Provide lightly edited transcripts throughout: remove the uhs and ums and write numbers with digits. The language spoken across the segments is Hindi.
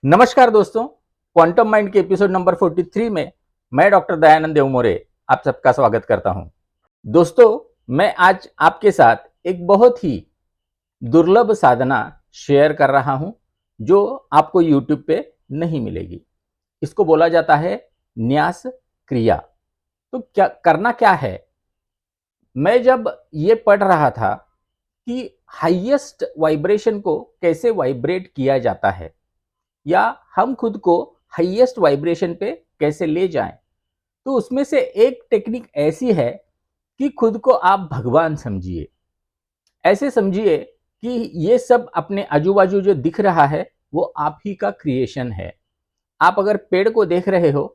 नमस्कार दोस्तों, क्वांटम माइंड के एपिसोड नंबर 43 में मैं डॉक्टर दयानंद देवमोरे आप सबका स्वागत करता हूं। दोस्तों, मैं आज आपके साथ एक बहुत ही दुर्लभ साधना शेयर कर रहा हूं जो आपको YouTube पे नहीं मिलेगी। इसको बोला जाता है न्यास क्रिया। तो क्या है? मैं जब ये पढ़ रहा था कि हाईएस्ट वाइब्रेशन को कैसे वाइब्रेट किया जाता है या हम खुद को हाईएस्ट वाइब्रेशन पे कैसे ले जाएं, तो उसमें से एक टेक्निक ऐसी है कि खुद को आप भगवान समझिए। ऐसे समझिए कि ये सब अपने आजू बाजू जो दिख रहा है वो आप ही का क्रिएशन है। आप अगर पेड़ को देख रहे हो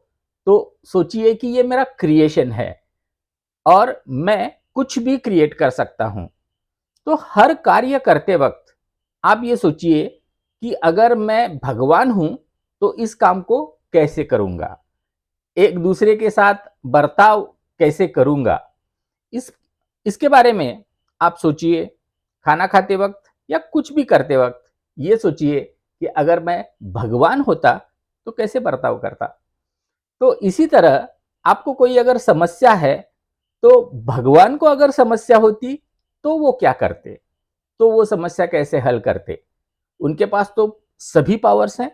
तो सोचिए कि ये मेरा क्रिएशन है और मैं कुछ भी क्रिएट कर सकता हूं। तो हर कार्य करते वक्त आप ये सोचिए कि अगर मैं भगवान हूं तो इस काम को कैसे करूंगा, एक दूसरे के साथ बर्ताव कैसे करूंगा। इस इसके बारे में आप सोचिए। खाना खाते वक्त या कुछ भी करते वक्त ये सोचिए कि अगर मैं भगवान होता तो कैसे बर्ताव करता। तो इसी तरह आपको कोई अगर समस्या है तो भगवान को अगर समस्या होती तो वो क्या करते, तो वो समस्या कैसे हल करते। उनके पास तो सभी पावर्स हैं,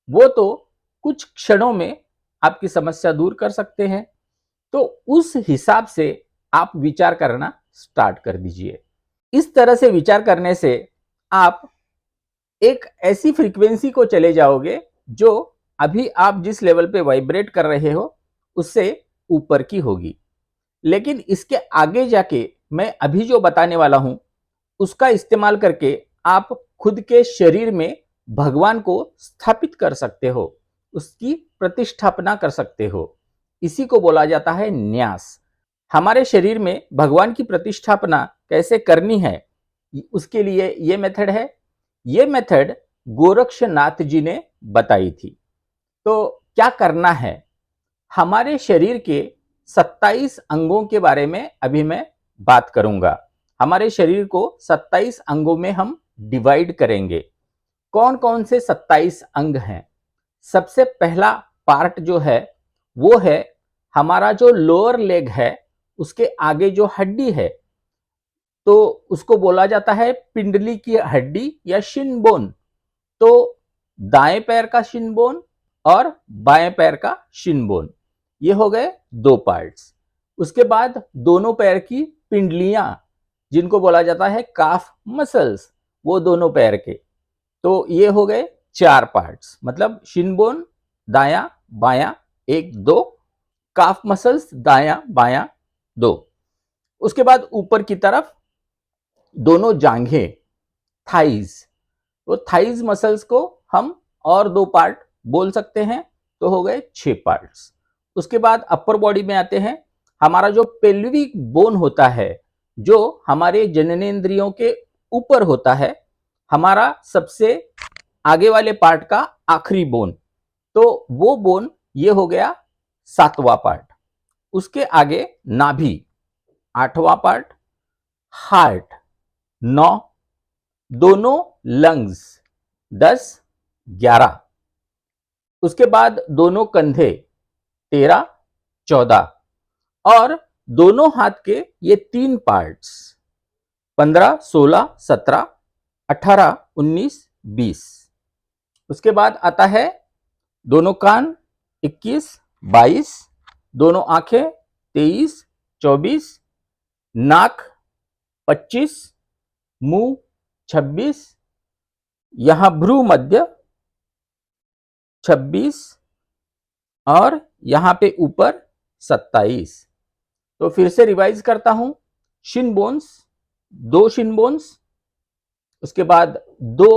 वो तो कुछ क्षणों में आपकी समस्या दूर कर सकते हैं। तो उस हिसाब से आप विचार करना स्टार्ट कर दीजिए। इस तरह से विचार करने से आप एक ऐसी फ्रीक्वेंसी को चले जाओगे जो अभी आप जिस लेवल पे वाइब्रेट कर रहे हो उससे ऊपर की होगी। लेकिन इसके आगे जाके मैं अभी जो बताने वाला हूं उसका इस्तेमाल करके आप खुद के शरीर में भगवान को स्थापित कर सकते हो, उसकी प्रतिष्ठापना कर सकते हो। इसी को बोला जाता है न्यास। हमारे शरीर में भगवान की प्रतिष्ठापना कैसे करनी है उसके लिए ये मेथड है। ये मेथड गोरक्षनाथ जी ने बताई थी। तो क्या करना है, हमारे शरीर के 27 अंगों के बारे में अभी मैं बात करूंगा। हमारे शरीर को 27 अंगों में हम डिवाइड करेंगे। कौन कौन से 27 अंग हैं? सबसे पहला पार्ट जो है वो है हमारा जो लोअर लेग है, उसके आगे जो हड्डी है तो उसको बोला जाता है पिंडली की हड्डी या शिन बोन। तो दाएं पैर का शिन बोन और बाएं पैर का शिन बोन, ये हो गए दो पार्ट्स। उसके बाद दोनों पैर की पिंडलियां जिनको बोला जाता है काफ मसल्स, वो दोनों पैर के, तो ये हो गए चार पार्ट्स। मतलब शिन बोन दाया बाया एक दो, काफ मसल्स दाया बाया दो। उसके बाद ऊपर की तरफ दोनों जांघें, थाइज, तो थाइज मसल्स को हम और दो पार्ट बोल सकते हैं, तो हो गए छह पार्ट्स। उसके बाद अपर बॉडी में आते हैं। हमारा जो पेल्विक बोन होता है जो हमारे जननेंद्रियों के ऊपर होता है, हमारा सबसे आगे वाले पार्ट का आखिरी बोन, तो वो बोन ये हो गया सातवां पार्ट। उसके आगे नाभि आठवां पार्ट, हार्ट नौ, दोनों लंग्स 10 11, उसके बाद दोनों कंधे 13 14 और दोनों हाथ के ये तीन पार्ट्स 15 16 17 18 19 20। उसके बाद आता है दोनों कान 21 22, दोनों आंखें 23 24, नाक 25, मुंह 26, यहां भ्रू मध्य 26 और यहां पे ऊपर 27। तो फिर से रिवाइज करता हूं। शिन बोन्स, दो शिन बोन्स, उसके बाद दो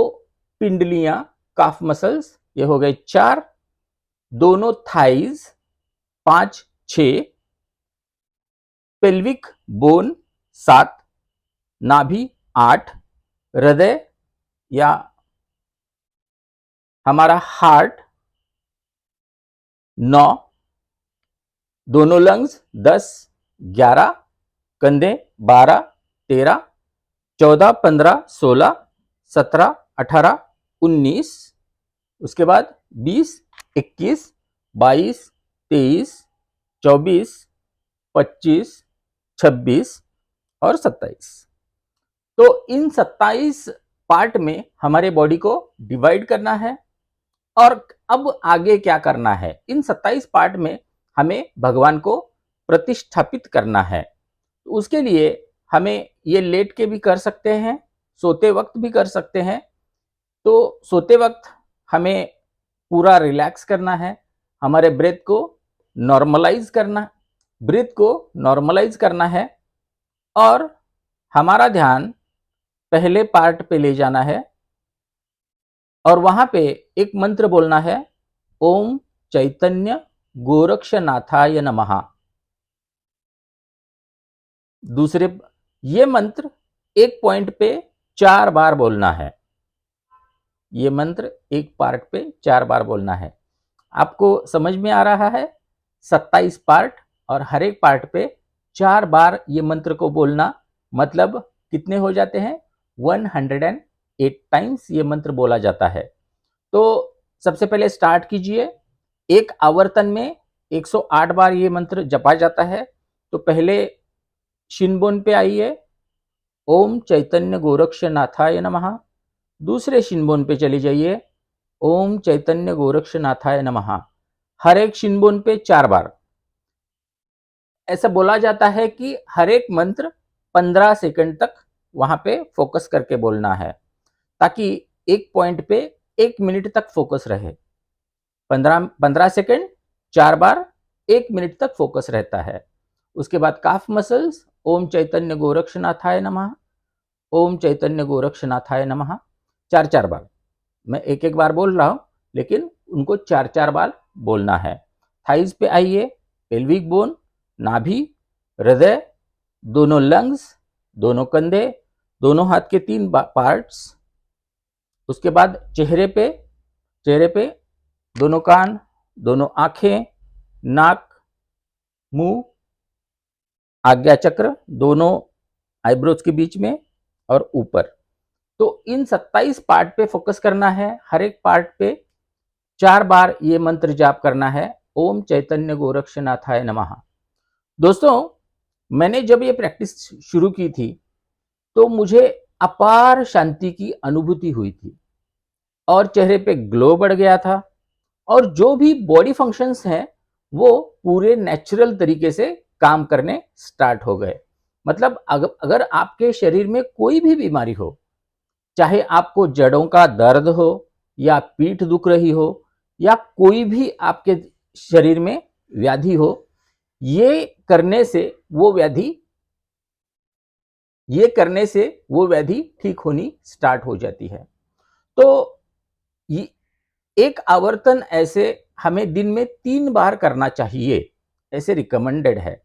पिंडलियां काफ मसल्स, ये हो गए चार, दोनों थाइज 5 6, पेल्विक बोन 7, नाभि 8, हृदय या हमारा हार्ट 9, दोनों लंग्स 10 11, कंधे 12 13 14 15 16 17 18 19, उसके बाद 20, 21, 22, 23, 24, 25, 26 और 27। तो इन 27 पार्ट में हमारे बॉडी को डिवाइड करना है। और अब आगे क्या करना है, इन 27 पार्ट में हमें भगवान को प्रतिष्ठापित करना है। तो उसके लिए हमें ये लेट के भी कर सकते हैं, सोते वक्त भी कर सकते हैं। तो सोते वक्त हमें पूरा रिलैक्स करना है, हमारे ब्रेथ को नॉर्मलाइज करना है और हमारा ध्यान पहले पार्ट पे ले जाना है और वहां पे एक मंत्र बोलना है, ओम चैतन्य गोरक्षनाथाय नमः। दूसरे, ये मंत्र एक पॉइंट पे 4 बार बोलना है। ये मंत्र एक पार्ट पे 4 बार बोलना है। आपको समझ में आ रहा है? 27 पार्ट और हर एक पार्ट पे 4 बार ये मंत्र को बोलना, मतलब कितने हो जाते हैं? 108 टाइम्स ये मंत्र बोला जाता है। तो सबसे पहले स्टार्ट कीजिए। एक आवर्तन में 108 बार ये मंत्र जपा जाता है। तो पहले शिनबोन पे आइए, ओम चैतन्य गोरक्षनाथाय नमः। दूसरे शिनबोन पे चले जाइए, ओम चैतन्य गोरक्षनाथाय नमः। हर एक शिनबोन पे 4 बार। ऐसा बोला जाता है कि हर एक मंत्र 15 सेकंड तक वहां पे फोकस करके बोलना है, ताकि एक पॉइंट पे 1 मिनट तक फोकस रहे। 15 सेकंड 4 बार, 1 मिनट तक फोकस रहता है। उसके बाद काफ मसल्स, ओम चैतन्य गोरक्षनाथाय नमः, ओम चैतन्य गोरक्षनाथाय नमः, 4-4 बार। मैं एक एक बार बोल रहा हूं, लेकिन उनको 4-4 बार बोलना है। थाइज पे आइए, पेल्विक बोन, नाभि, हृदय, दोनों लंग्स, दोनों कंधे, दोनों हाथ के 3 पार्ट्स। उसके बाद चेहरे पे दोनों कान, दोनों आंखें, नाक, मुंह, आज्ञा चक्र, दोनों आईब्रोज के बीच में और ऊपर। तो इन 27 पार्ट पे फोकस करना है। हर एक पार्ट पे 4 बार ये मंत्र जाप करना है, ओम चैतन्य गोरक्षनाथाय नमः। दोस्तों, मैंने जब ये प्रैक्टिस शुरू की थी तो मुझे अपार शांति की अनुभूति हुई थी और चेहरे पे ग्लो बढ़ गया था और जो भी बॉडी फंक्शंस हैं वो पूरे नेचुरल तरीके से काम करने स्टार्ट हो गए। मतलब अगर आपके शरीर में कोई भी बीमारी हो, चाहे आपको जड़ों का दर्द हो या पीठ दुख रही हो या कोई भी आपके शरीर में व्याधि हो, ये करने से वो व्याधि ठीक होनी स्टार्ट हो जाती है। तो ये एक आवर्तन ऐसे हमें दिन में 3 बार करना चाहिए, ऐसे रिकमेंडेड है।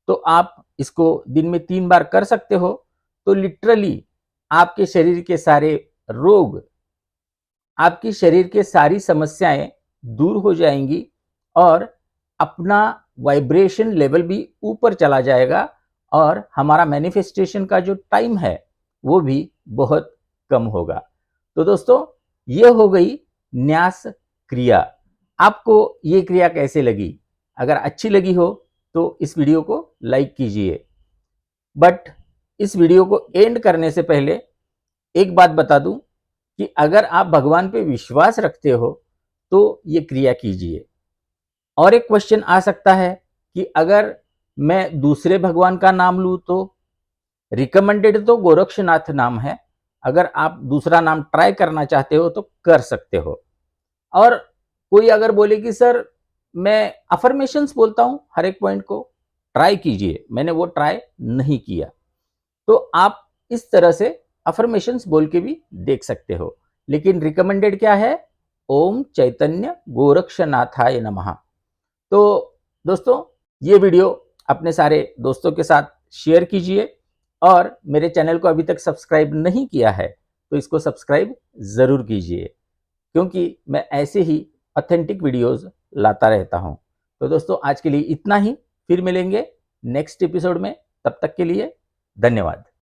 तो आप इसको दिन में 3 बार कर सकते हो, तो लिटरली आपके शरीर के सारे रोग, आपकी शरीर के सारी समस्याएं दूर हो जाएंगी और अपना वाइब्रेशन लेवल भी ऊपर चला जाएगा और हमारा मैनिफेस्टेशन का जो टाइम है वो भी बहुत कम होगा। तो दोस्तों, ये हो गई न्यास क्रिया। आपको ये क्रिया कैसे लगी? अगर अच्छी लगी हो तो इस वीडियो को लाइक कीजिए। बट इस वीडियो को एंड करने से पहले एक बात बता दूं कि अगर आप भगवान पे विश्वास रखते हो तो ये क्रिया कीजिए। और एक क्वेश्चन आ सकता है कि अगर मैं दूसरे भगवान का नाम लूं तो? रिकमेंडेड तो गोरक्षनाथ नाम है, अगर आप दूसरा नाम ट्राई करना चाहते हो तो कर सकते हो। और कोई अगर बोले कि सर मैं अफर्मेशंस बोलता हूं हर एक पॉइंट को, ट्राई कीजिए, मैंने वो ट्राई नहीं किया, तो आप इस तरह से अफर्मेशंस बोल के भी देख सकते हो। लेकिन रिकमेंडेड क्या है? ओम चैतन्य गोरक्षनाथाय नमः। तो दोस्तों, ये वीडियो अपने सारे दोस्तों के साथ शेयर कीजिए और मेरे चैनल को अभी तक सब्सक्राइब नहीं किया है तो इसको सब्सक्राइब जरूर कीजिए, क्योंकि मैं ऐसे ही ऑथेंटिक वीडियोस लाता रहता हूं। तो दोस्तों, आज के लिए इतना ही, फिर मिलेंगे नेक्स्ट एपिसोड में। तब तक के लिए धन्यवाद।